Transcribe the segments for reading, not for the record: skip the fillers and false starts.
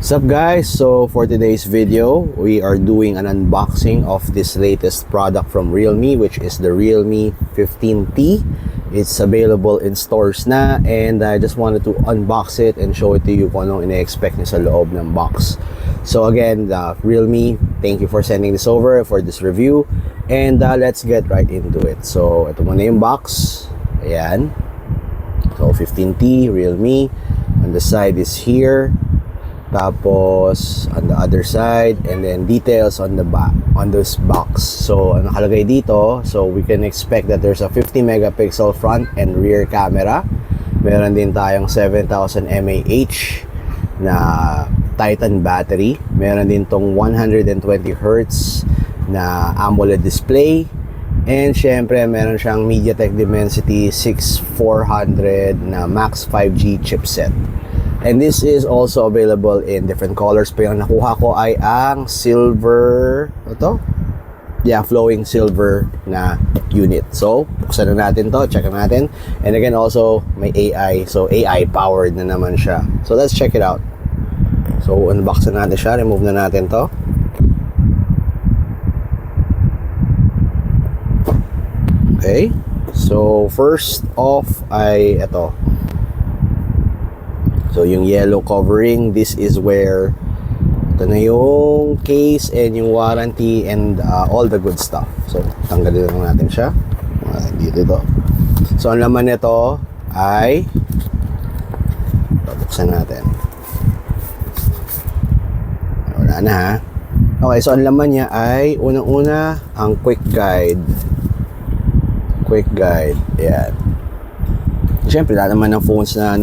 What's up guys? So for today's video, we are doing an unboxing of this latest product from Realme, which is the Realme 15T. It's available in stores na, and I just wanted to unbox it and show it to you kung anong ina-expect nyo sa loob ng box. So again, Realme, thank you for sending this over for this review, and let's get right into it. So ito muna yung box. Ayan. So 15T, Realme. On the side is here. Tapos on the other side, and then details on the back on this box. So ang nakalagay dito, so we can expect that there's a 50 megapixel front and rear camera. Meron din tayong 7000 mAh na Titan battery. Meron din tong 120 Hz na AMOLED display. And syempre meron siyang MediaTek Dimensity 6400 na Max 5G chipset. And this is also available in different colors. Pero yung nakuha ko ay ang silver, ito? Yeah, flowing silver na unit. So, buksan na natin to, check natin. And again, also, may AI. So, AI powered na naman siya. So, let's check it out. So, unbox na natin siya. Remove na natin to. Okay. So, first off ay ito. So, yung yellow covering, this is where ito na yung case and yung warranty and all the good stuff. So, tanggalin lang natin siya. Dito ito. So, ang laman nito ay buksan natin. Wala na ha. Okay, so ang laman niya ay unang-una ang quick guide. Quick guide. Ayan. Siyempre, lahat naman ng phones na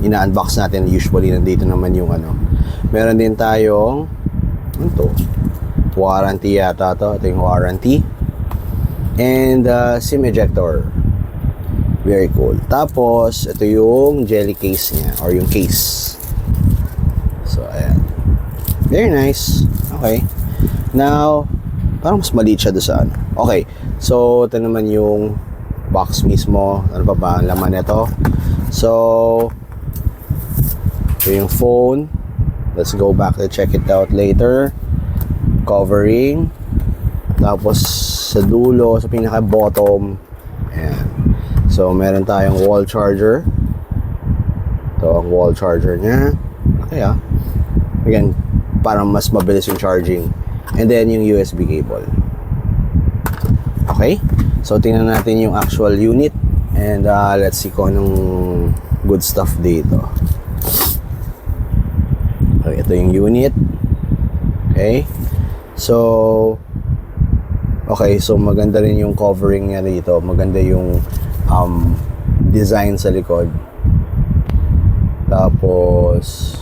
ina-unbox natin, usually nandito naman yung meron din tayong warranty yata to. Ito yung warranty and SIM ejector. Very cool. Tapos ito yung jelly case niya or yung case. So ayan, very nice. Okay, now parang mas maliit siya doon sa okay, so ito naman yung box mismo. Ano pa ba ang laman nito? So ito yung phone. Let's go back to check it out later. Covering. Tapos sa dulo, sa pinaka bottom, ayan. So meron tayong wall charger. Ito ang wall charger nya. Okay again, parang mas mabilis yung charging. And then yung USB cable. Okay, so tingnan natin yung actual unit. And let's see kung anong good stuff dito. Okay, ito yung unit. Okay. So maganda rin yung covering niya dito. Maganda yung design sa likod. Tapos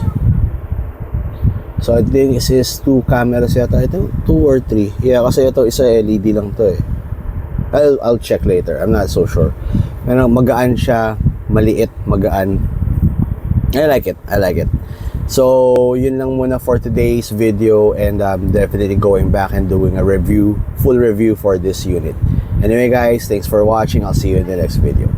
so I think this is 2 cameras yata. Ito 2 or 3. Yeah, kasi ito isa LED lang to eh. I'll check later. I'm not so sure. Pero magaan siya, maliit, magaan. I like it. So, yun lang muna for today's video, and I'm definitely going back and doing a full review for this unit. Anyway guys, thanks for watching. I'll see you in the next video.